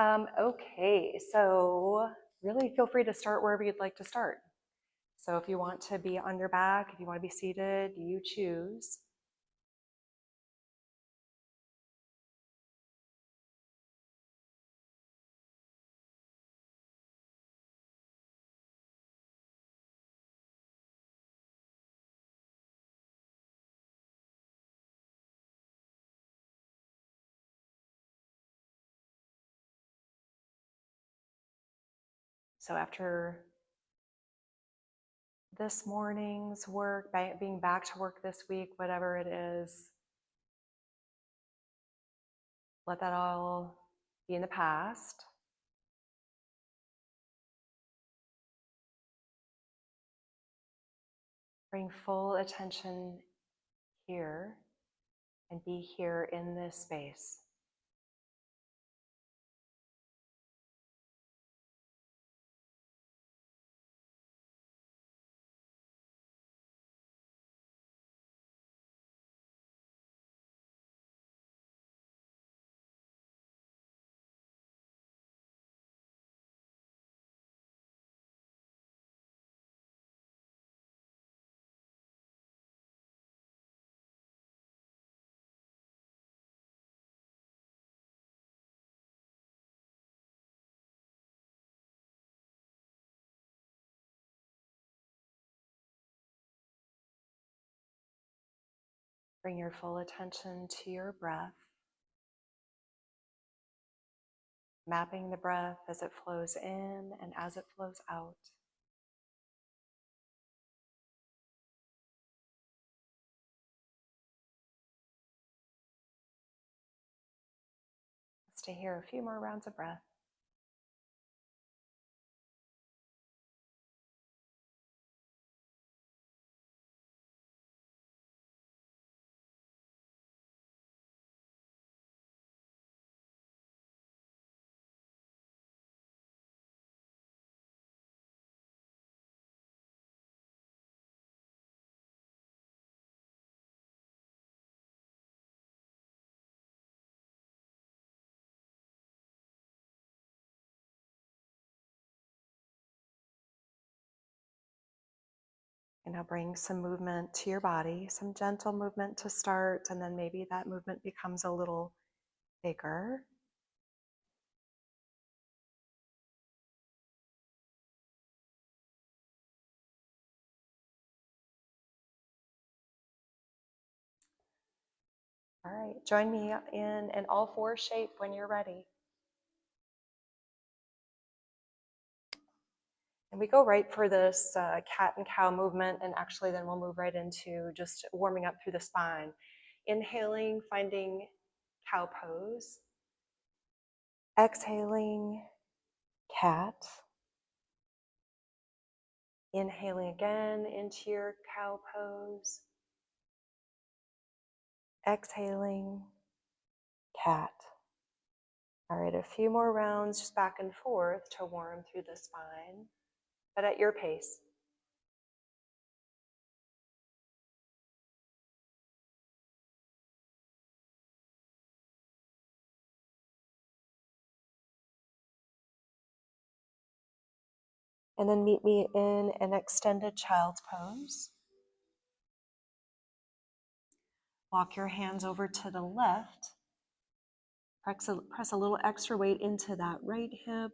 Okay, so really feel free to start wherever you'd like to start. So if you want to be on your back, if you want to be seated, you choose. So after this morning's work, being back to work this week, whatever it is, let that all be in the past. Bring full attention here and be here in this space. Bring your full attention to your breath, mapping the breath as it flows in and as it flows out. Stay here a few more rounds of breath. And now bring some movement to your body, some gentle movement to start, and then maybe that movement becomes a little bigger. All right, join me in an all four shape when you're ready. And we go right for this cat and cow movement, and actually then we'll move right into just warming up through the spine. Inhaling, finding cow pose. Exhaling, cat. Inhaling again into your cow pose. Exhaling, cat. All right, a few more rounds just back and forth to warm through the spine, but at your pace. And then meet me in an extended child's pose. Walk your hands over to the left. Press a little extra weight into that right hip.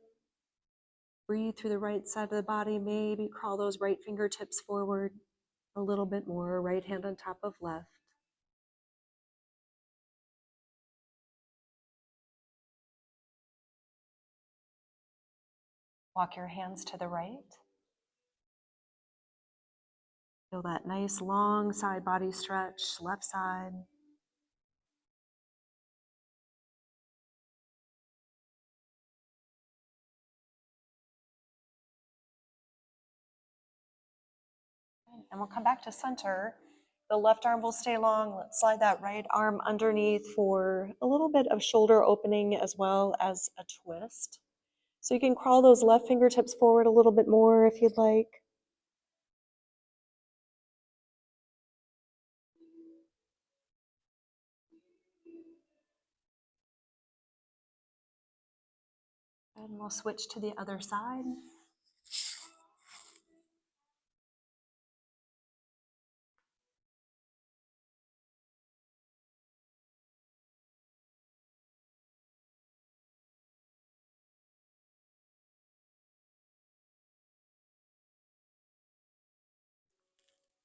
Breathe through the right side of the body. Maybe crawl those right fingertips forward a little bit more. Right hand on top of left. Walk your hands to the right. Feel that nice long side body stretch, left side. And we'll come back to center. The left arm will stay long. Let's slide that right arm underneath for a little bit of shoulder opening as well as a twist. So you can crawl those left fingertips forward a little bit more if you'd like. And we'll switch to the other side.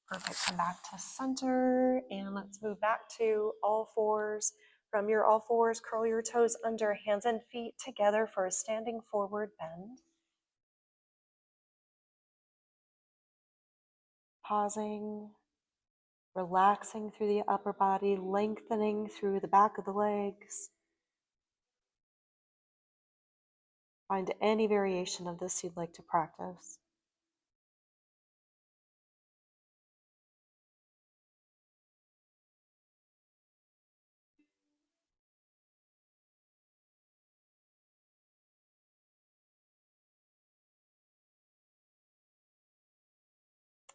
Perfect. Come back to center and let's move back to all fours. From your all fours, curl your toes under, hands and feet together for a standing forward bend. Pausing, relaxing through the upper body, lengthening through the back of the legs. Find any variation of this you'd like to practice.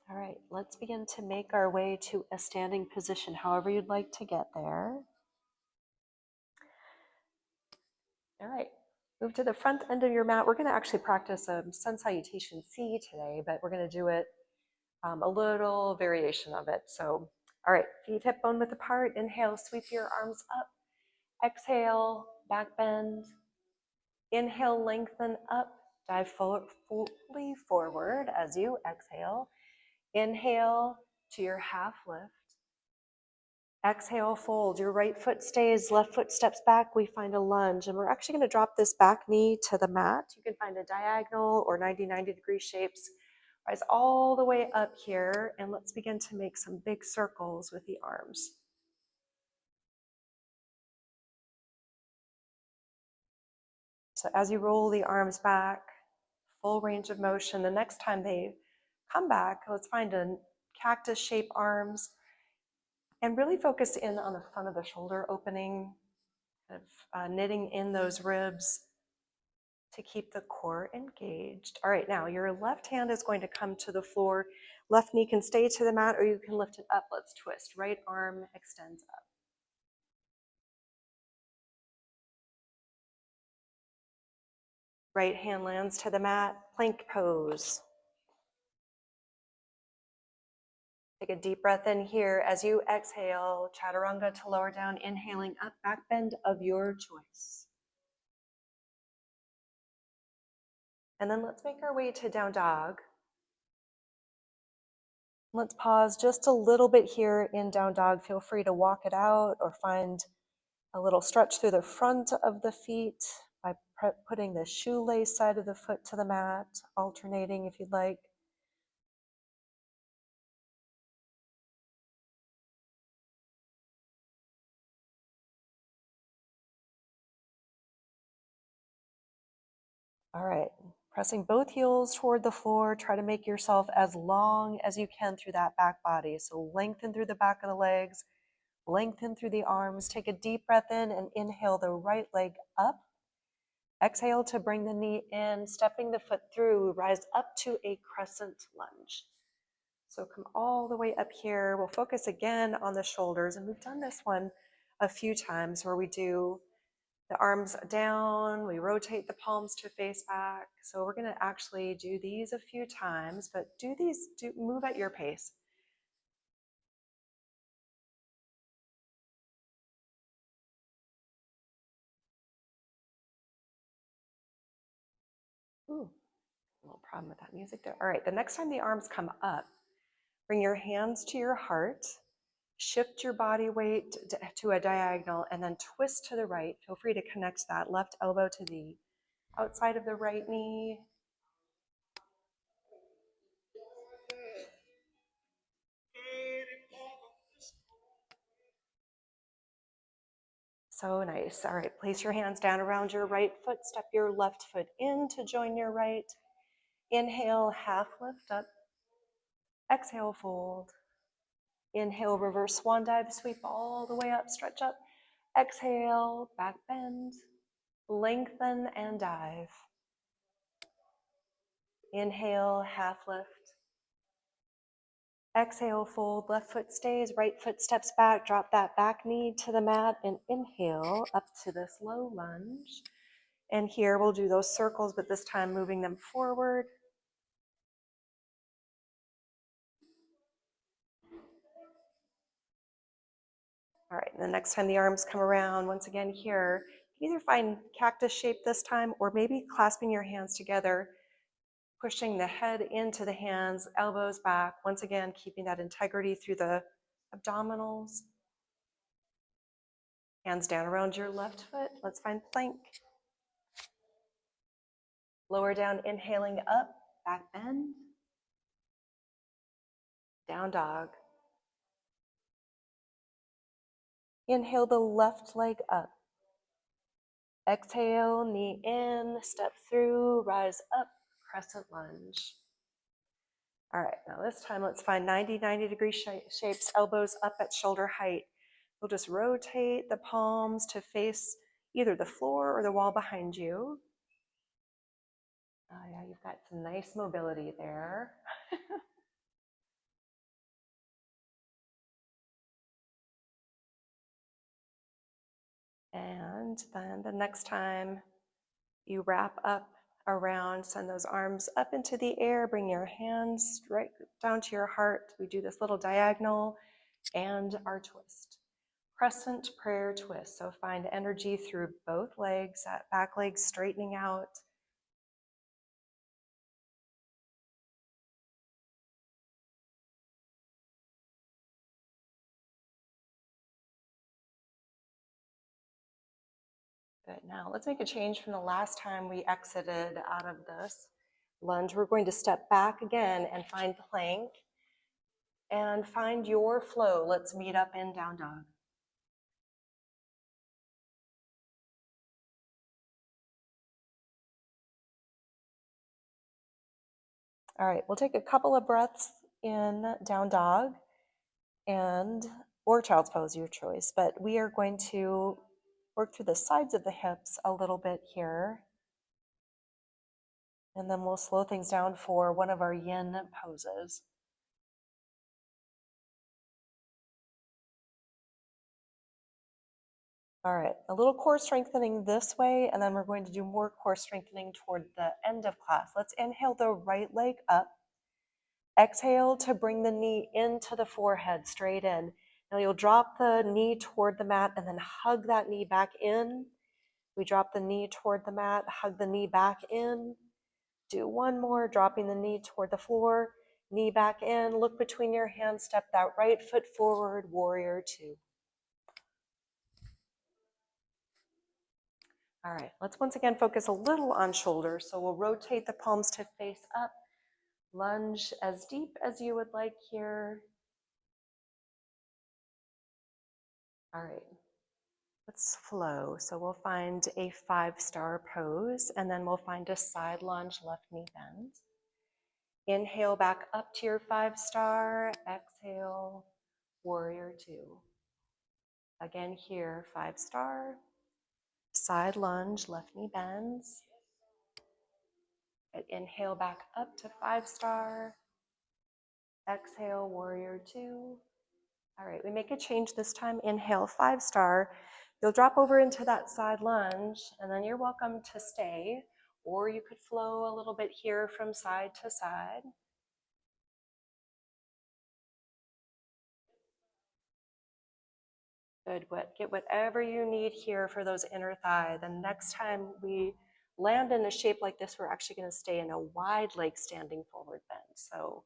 All right, let's begin to make our way to a standing position, however you'd like to get there. All right, move to the front end of your mat. We're going to actually practice a sun salutation C today, but we're going to do it a little variation of it. So, all right, feet hip bone width apart. Inhale, sweep your arms up. Exhale, back bend. Inhale, lengthen up. Dive fully forward as you exhale. Inhale to your half lift. Exhale, fold. Your right foot stays, left foot steps back. We find a lunge, and we're actually going to drop this back knee to the mat. You can find a diagonal or 90-degree shapes. Rise all the way up here, and let's begin to make some big circles with the arms. So as you roll the arms back, full range of motion. The next time they come back, let's find a cactus shape arms and really focus in on the front of the shoulder opening, kind of knitting in those ribs to keep the core engaged. All right, now your left hand is going to come to the floor. Left knee can stay to the mat or you can lift it up. Let's twist. Right arm extends up. Right hand lands to the mat, plank pose. Take a deep breath in here as you exhale, chaturanga to lower down, inhaling up, back bend of your choice. And then let's make our way to down dog. Let's pause just a little bit here in down dog. Feel free to walk it out or find a little stretch through the front of the feet by putting the shoelace side of the foot to the mat, alternating if you'd like. All right, pressing both heels toward the floor. Try to make yourself as long as you can through that back body. So lengthen through the back of the legs, lengthen through the arms. Take a deep breath in and inhale the right leg up. Exhale to bring the knee in, stepping the foot through, rise up to a crescent lunge. So come all the way up here. We'll focus again on the shoulders, and we've done this one a few times where we do the arms down, we rotate the palms to face back. So we're going to actually do these a few times, but move at your pace. Ooh, a little problem with that music there. All right, the next time the arms come up, bring your hands to your heart, shift your body weight to a diagonal, and then twist to the right. Feel free to connect that left elbow to the outside of the right knee. So nice. All right, place your hands down around your right foot. Step your left foot in to join your right. Inhale, half lift up. Exhale, fold. Inhale, reverse swan dive, sweep all the way up, stretch up. Exhale, back bend. Lengthen and dive. Inhale, half lift. Exhale, fold, left foot stays, right foot steps back, drop that back knee to the mat and inhale up to this low lunge. And here we'll do those circles, but this time moving them forward. All right, and the next time the arms come around, once again here, either find cactus shape this time or maybe clasping your hands together, pushing the head into the hands, elbows back, once again keeping that integrity through the abdominals. Hands down around your left foot. Let's find plank. Lower down, inhaling up, back bend. Down dog. Inhale the left leg up. Exhale, knee in, step through, rise up, crescent lunge. All right, now this time let's find 90-degree shapes, elbows up at shoulder height. We'll just rotate the palms to face either the floor or the wall behind you. Oh yeah, you've got some nice mobility there. And then the next time you wrap up around, send those arms up into the air, bring your hands right down to your heart. We do this little diagonal and our twist. Crescent prayer twist. So find energy through both legs, that back leg straightening out. Good. Now let's make a change from the last time we exited out of this lunge. We're going to step back again and find plank and find your flow. Let's meet up in down dog. All right, we'll take a couple of breaths in down dog or child's pose, your choice, but we are going to work through the sides of the hips a little bit here. And then we'll slow things down for one of our yin poses. All right, a little core strengthening this way, and then we're going to do more core strengthening toward the end of class. Let's inhale the right leg up. Exhale to bring the knee into the forehead, straight in. Now you'll drop the knee toward the mat and then hug that knee back in. We drop the knee toward the mat, hug the knee back in. Do one more, dropping the knee toward the floor, knee back in, look between your hands, step that right foot forward, warrior two. All right, let's once again focus a little on shoulders. So we'll rotate the palms to face up, lunge as deep as you would like here. All right, let's flow. So we'll find a 5-star pose, and then we'll find a side lunge, left knee bends. Inhale back up to your 5-star, exhale, warrior two. Again here, 5-star, side lunge, left knee bends. Inhale back up to 5-star, exhale, warrior two. All right, we make a change this time. Inhale, 5-star. You'll drop over into that side lunge, and then you're welcome to stay, or you could flow a little bit here from side to side. Good, get whatever you need here for those inner thigh. The next time we land in a shape like this, we're actually gonna stay in a wide leg standing forward bend. So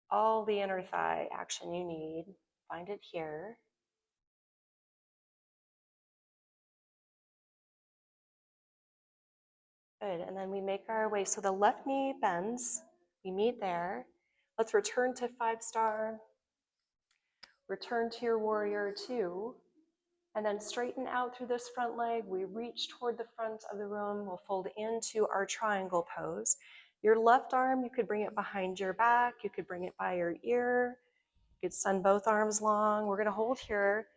all the inner thigh action you need, find it here. Good, and then we make our way. So the left knee bends, we meet there. Let's return to 5-star. Return to your warrior two. And then straighten out through this front leg. We reach toward the front of the room. We'll fold into our triangle pose. Your left arm, you could bring it behind your back. You could bring it by your ear. You could send both arms long. We're gonna hold here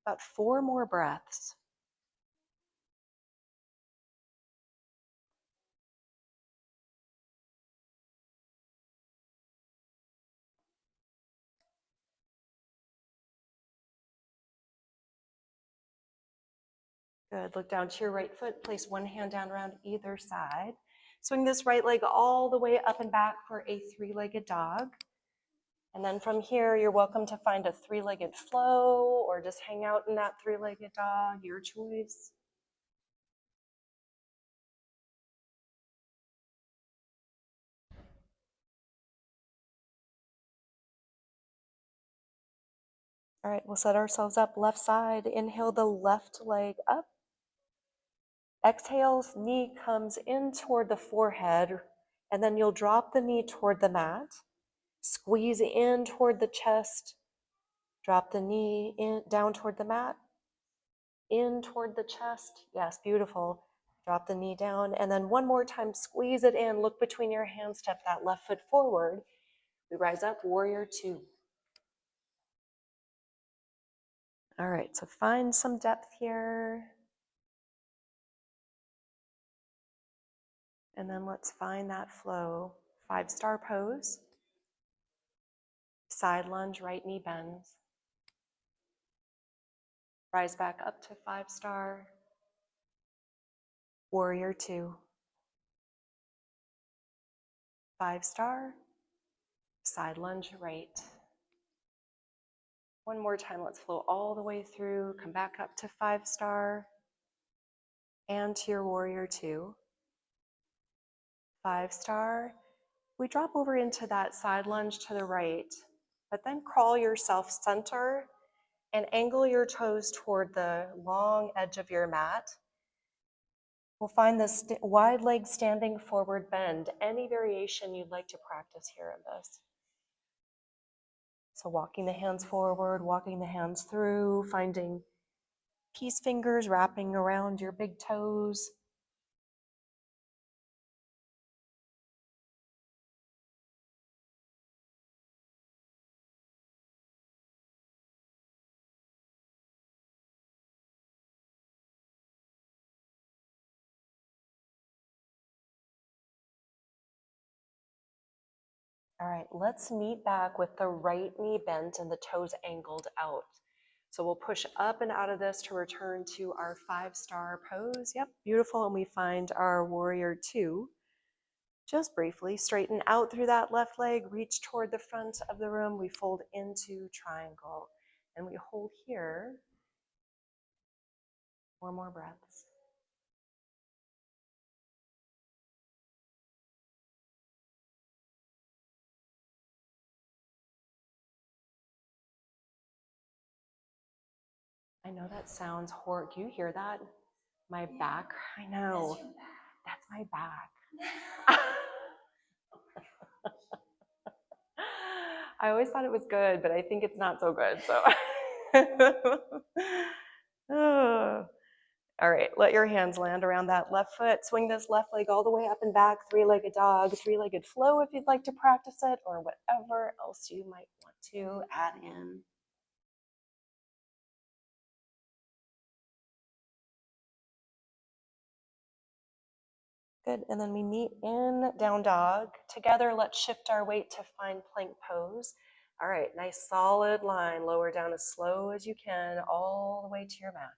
about 4 more breaths. Good. Look down to your right foot. Place one hand down around either side. Swing this right leg all the way up and back for a three-legged dog. And then from here, you're welcome to find a three-legged flow or just hang out in that three-legged dog, your choice. All right, we'll set ourselves up left side. Inhale the left leg up. Exhale, knee comes in toward the forehead, and then you'll drop the knee toward the mat. Squeeze in toward the chest. Drop the knee in down toward the mat. In toward the chest. Yes, beautiful. Drop the knee down, and then one more time, squeeze it in. Look between your hands, step that left foot forward. We rise up, warrior two. All right, so find some depth here. And then let's find that flow. 5-star pose. Side lunge, right knee bends. Rise back up to 5-star. Warrior two. 5-star. Side lunge, right. One more time, let's flow all the way through. Come back up to 5-star. And to your warrior two. 5-star. We drop over into that side lunge to the right, but then crawl yourself center and angle your toes toward the long edge of your mat. We'll find this wide leg standing forward bend. Any variation you'd like to practice here in this. So walking the hands forward, walking the hands through, finding peace fingers wrapping around your big toes. All right, let's meet back with the right knee bent and the toes angled out. So we'll push up and out of this to return to our 5-star pose. Yep, beautiful. And we find our warrior two. Just briefly, straighten out through that left leg, reach toward the front of the room. We fold into triangle and we hold here. 4 more breaths. I know that sounds horrible. Do you hear that? My back? I know. That's my back. I always thought it was good, but I think it's not so good. So, oh. All right, let your hands land around that left foot. Swing this left leg all the way up and back, three-legged dog, three-legged flow if you'd like to practice it, or whatever else you might want to add in. Good, and then we meet in down dog. Together, let's shift our weight to find plank pose. All right, nice solid line. Lower down as slow as you can, all the way to your mat.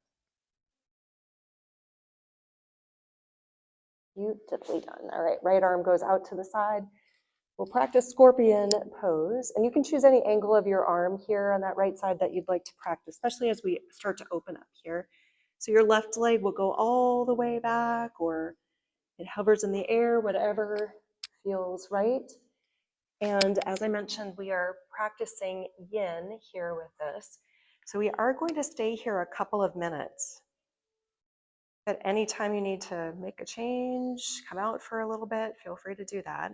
Beautifully done. All right, right arm goes out to the side. We'll practice scorpion pose, and you can choose any angle of your arm here on that right side that you'd like to practice, especially as we start to open up here. So your left leg will go all the way back, or it hovers in the air, whatever feels right. And as I mentioned, we are practicing yin here with this. So we are going to stay here a couple of minutes. At any time you need to make a change, come out for a little bit, feel free to do that.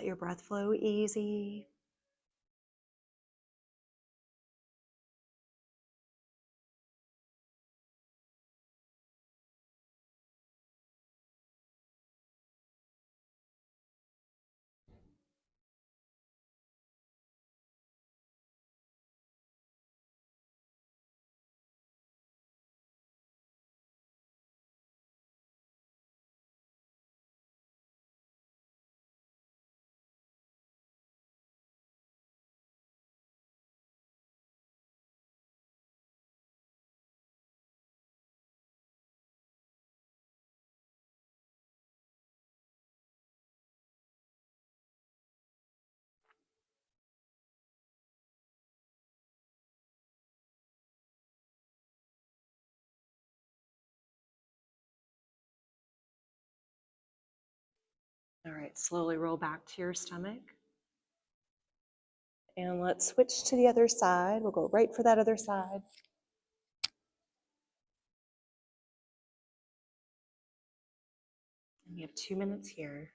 Let your breath flow easy. All right, slowly roll back to your stomach. And let's switch to the other side. We'll go right for that other side. And we have 2 minutes here.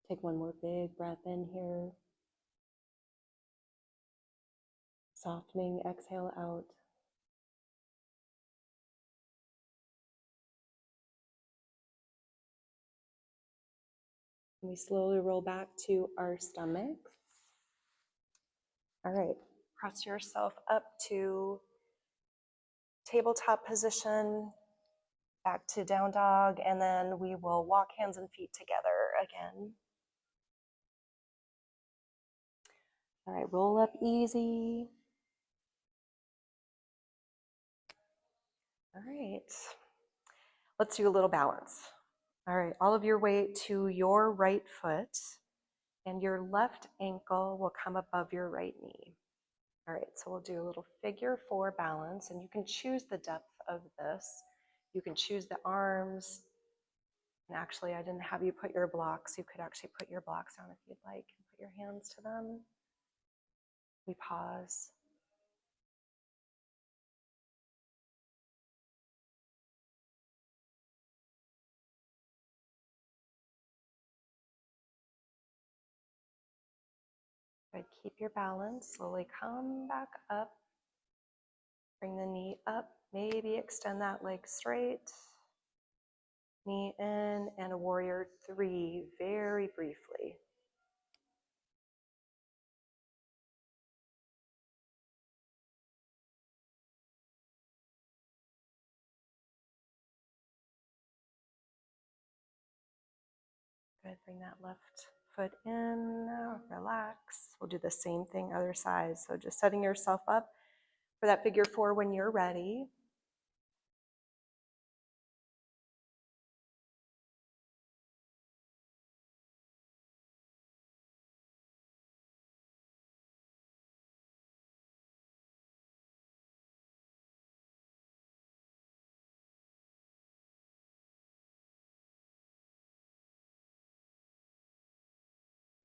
Take one more big breath in here. Softening, exhale out. We slowly roll back to our stomachs. All right, press yourself up to tabletop position, back to down dog, and then we will walk hands and feet together again. All right, roll up easy. All right, let's do a little balance. All right, all of your weight to your right foot, and your left ankle will come above your right knee. All right, so we'll do a little figure 4 balance, and you can choose the depth of this. You can choose the arms. And actually, I didn't have you put your blocks. You could actually put your blocks down if you'd like and put your hands to them. We pause. Good. Keep your balance. Slowly come back up. Bring the knee up. Maybe extend that leg straight. Knee in, and a warrior 3 very briefly. Good. Bring that left foot in. Relax. We'll do the same thing other side. So just setting yourself up for that figure 4 when you're ready.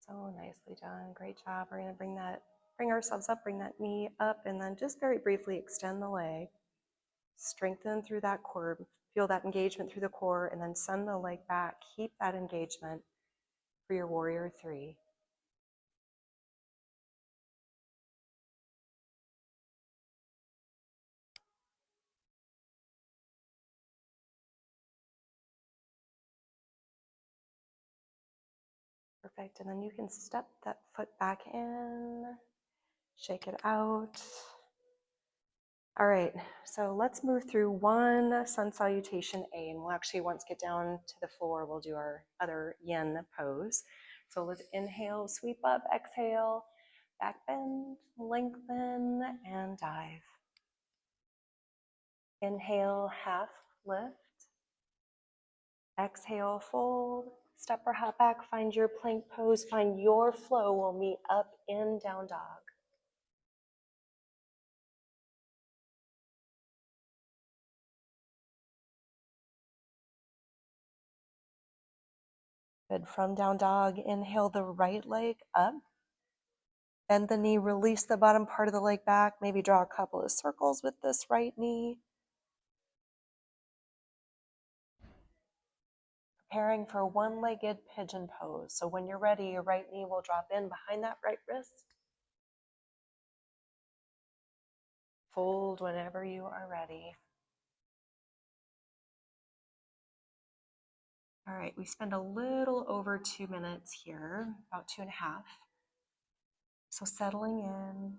So nicely done. Great job. We're going to bring ourselves up, bring that knee up, and then just very briefly extend the leg. Strengthen through that core. Feel that engagement through the core, and then send the leg back. Keep that engagement for your warrior three. Perfect. And then you can step that foot back in, shake it out. All right, so let's move through one sun salutation A, and we'll actually, once get down to the floor, we'll do our other yin pose. So let's inhale, sweep up, exhale, back bend, lengthen, and dive. Inhale, half lift. Exhale, fold. Step or hop back, find your plank pose, find your flow. We'll meet up in down dog. Good. From down dog, inhale the right leg up. Bend the knee, release the bottom part of the leg back. Maybe draw a couple of circles with this right knee. Preparing for one-legged pigeon pose. So when you're ready, your right knee will drop in behind that right wrist. Fold whenever you are ready. All right, we spend a little over 2 minutes here, about 2.5. So settling in.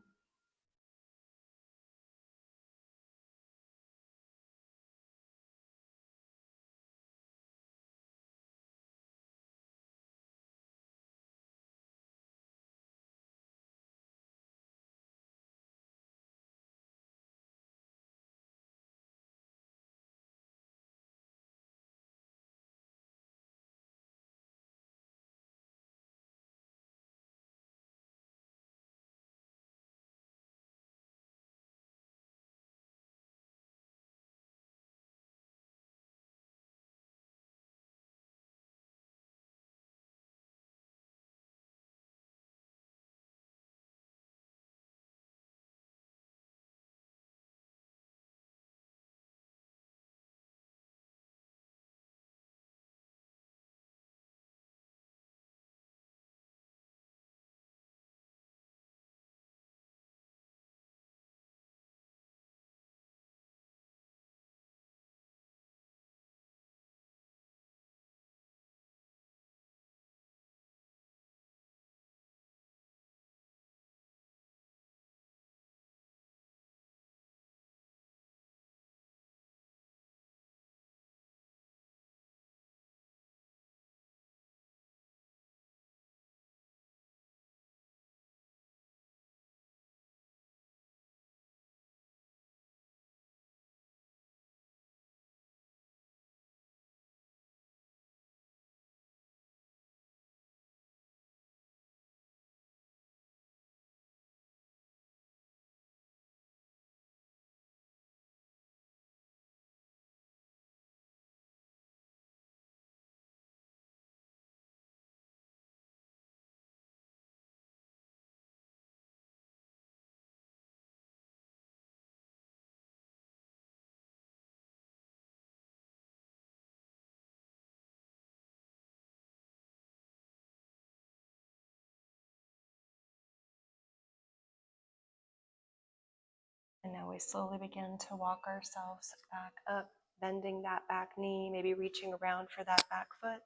And now we slowly begin to walk ourselves back up, bending that back knee, maybe reaching around for that back foot.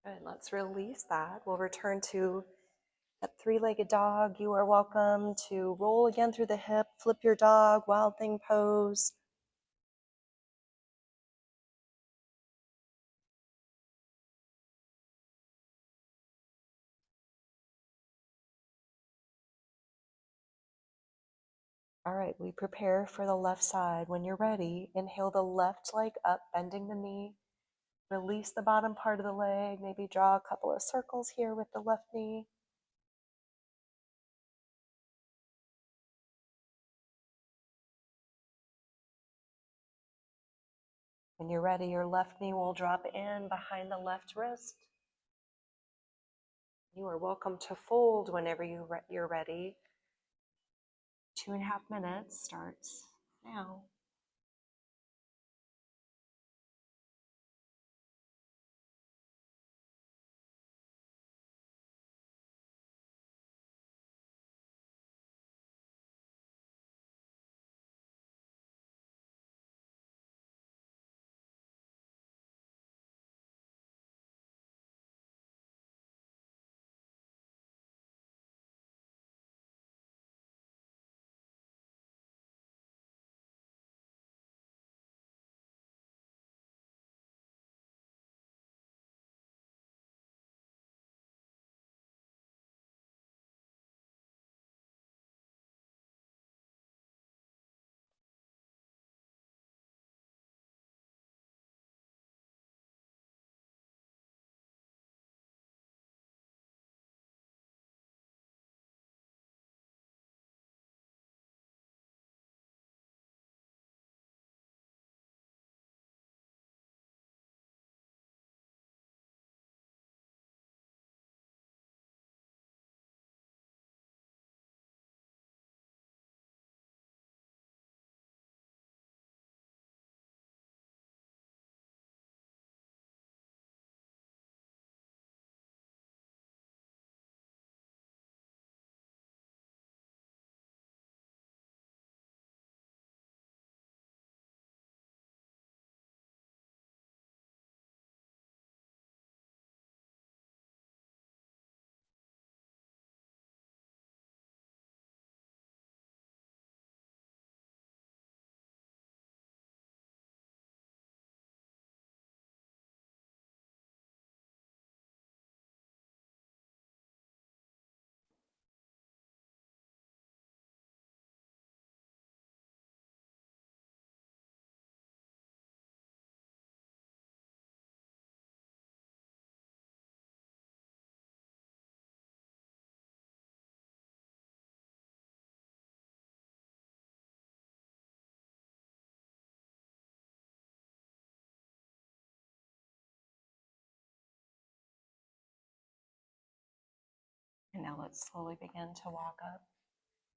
Good, let's release that. We'll return to that three-legged dog. You are welcome to roll again through the hip, flip your dog, wild thing pose. All right, we prepare for the left side. When you're ready, inhale the left leg up, bending the knee. Release the bottom part of the leg. Maybe draw a couple of circles here with the left knee. When you're ready, your left knee will drop in behind the left wrist. You are welcome to fold whenever you're ready. 2.5 minutes starts now. And now let's slowly begin to walk up.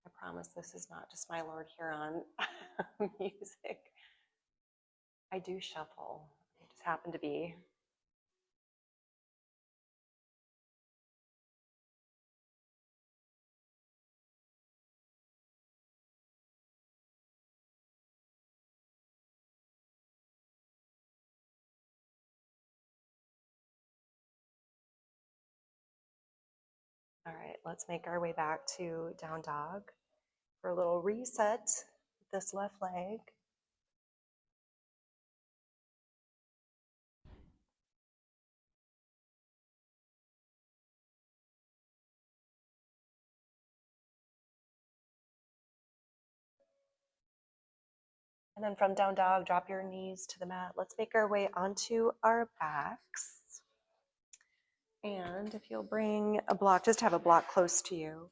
I promise this is not just my Lord Huron music. I do shuffle. I just happen to be. All right, let's make our way back to down dog for a little reset with this left leg. And then from down dog, drop your knees to the mat. Let's make our way onto our backs. And if you'll bring a block, just have a block close to you.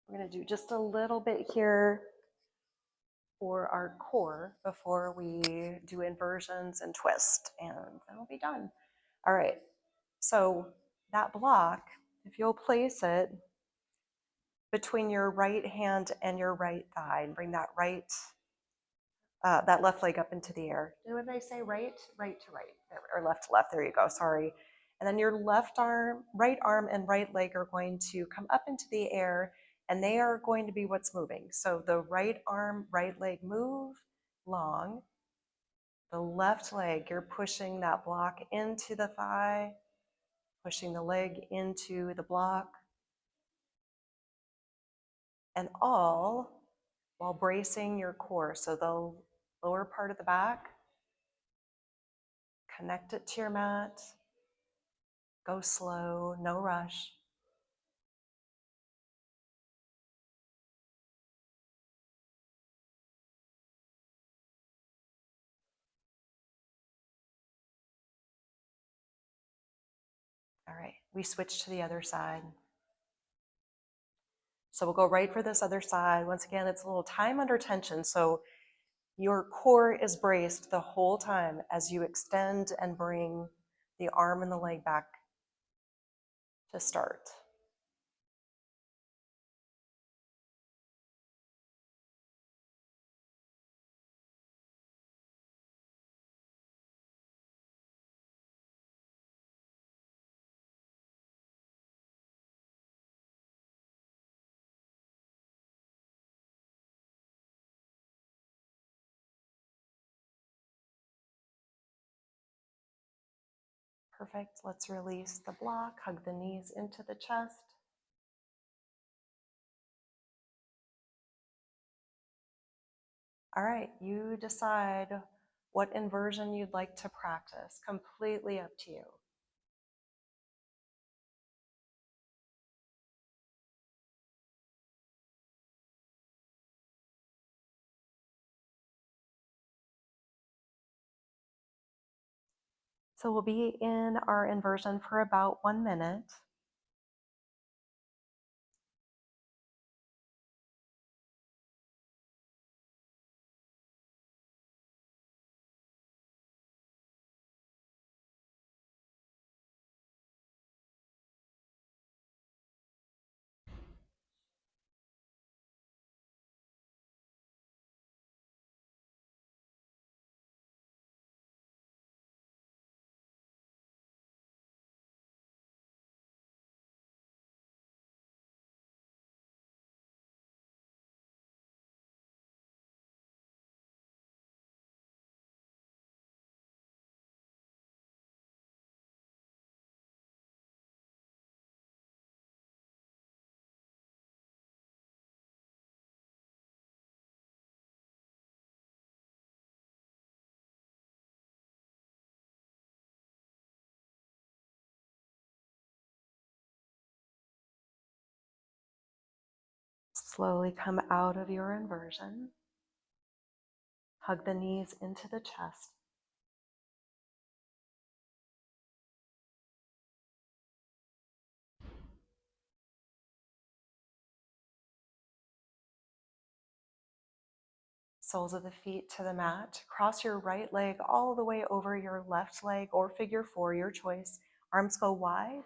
We're going to do just a little bit here for our core before we do inversions and twist, and then we'll be done. All right, so that block, if you'll place it between your right hand and your right thigh, and bring that that left leg up into the air. What did I say? Right to right, or left to left. There you go. Sorry. And then your left arm, right arm, and right leg are going to come up into the air, and they are going to be what's moving. So the right arm, right leg move long. The left leg, you're pushing that block into the thigh, pushing the leg into the block, and all while bracing your core. So the lower part of the back, connect it to your mat. Go slow, no rush. All right, we switch to the other side. So we'll go right for this other side. Once again, it's a little time under tension. So your core is braced the whole time as you extend and bring the arm and the leg back to start. Perfect. Let's release the block, hug the knees into the chest. All right, you decide what inversion you'd like to practice. Completely up to you. So we'll be in our inversion for about 1 minute. Slowly come out of your inversion. Hug the knees into the chest. Soles of the feet to the mat. Cross your right leg all the way over your left leg or figure four, your choice. Arms go wide.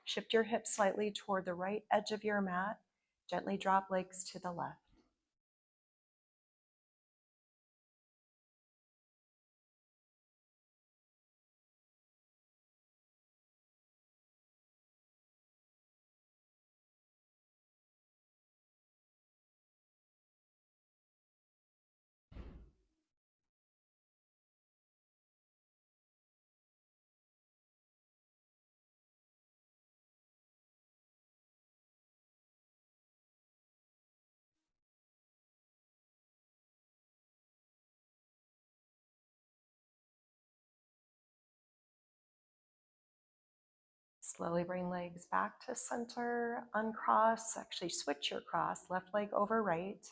Shift your hips slightly toward the right edge of your mat. Gently drop legs to the left. Slowly bring legs back to center, uncross, actually switch your cross, left leg over right.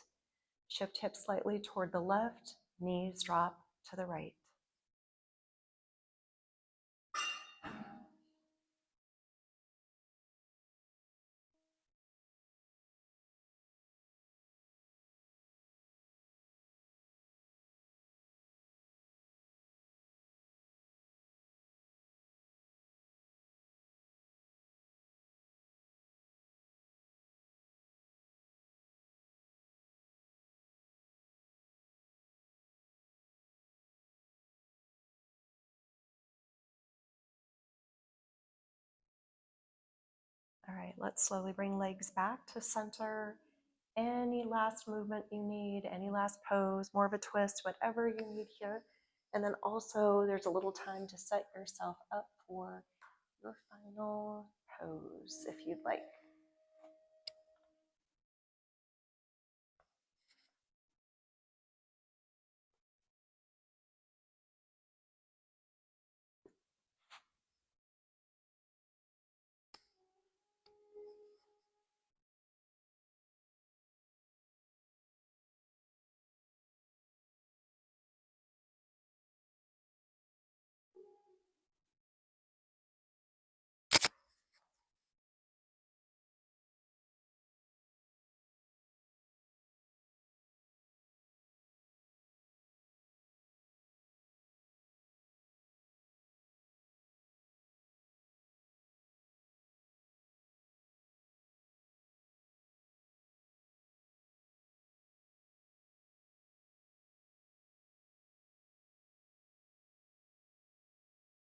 Shift hips slightly toward the left, knees drop to the right. All right, let's slowly bring legs back to center. Any last movement you need, any last pose, more of a twist, whatever you need here. And then also there's a little time to set yourself up for your final pose if you'd like.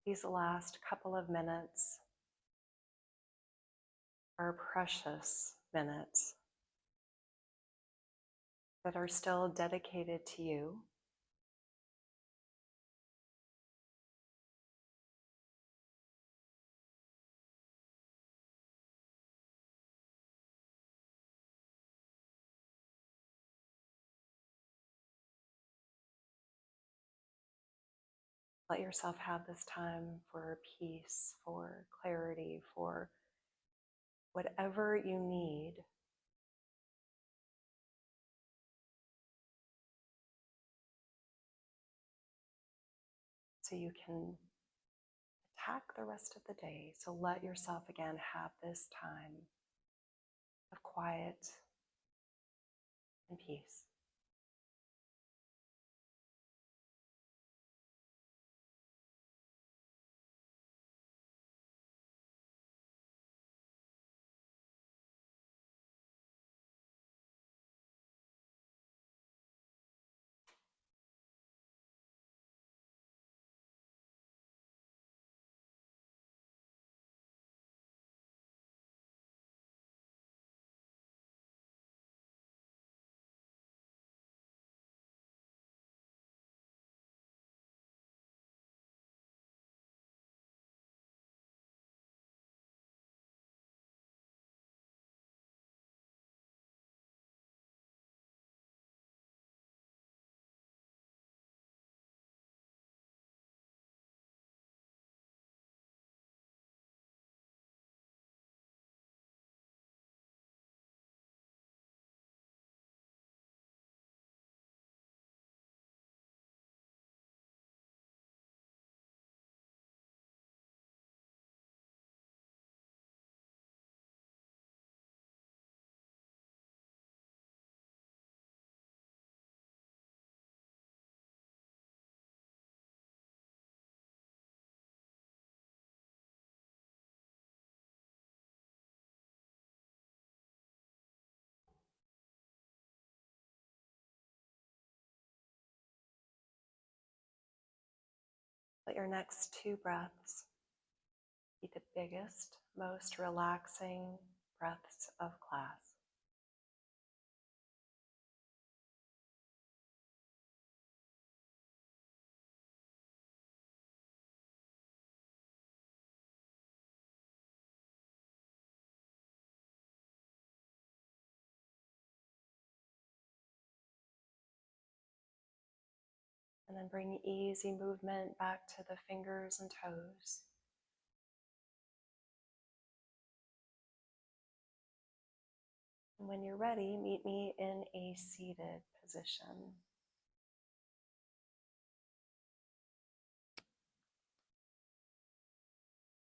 These last couple of minutes are precious minutes that are still dedicated to you. Let yourself have this time for peace, for clarity, for whatever you need so you can attack the rest of the day. So let yourself again have this time of quiet and peace. Let your next 2 breaths be the biggest, most relaxing breaths of class. And then bring easy movement back to the fingers and toes. And when you're ready, meet me in a seated position.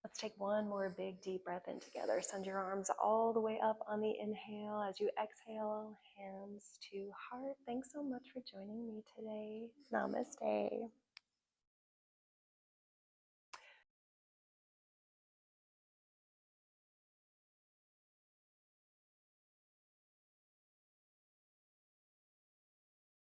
Let's take one more big deep breath in together. Send your arms all the way up on the inhale. As you exhale, hands to heart. Thanks so much for joining me today. Namaste.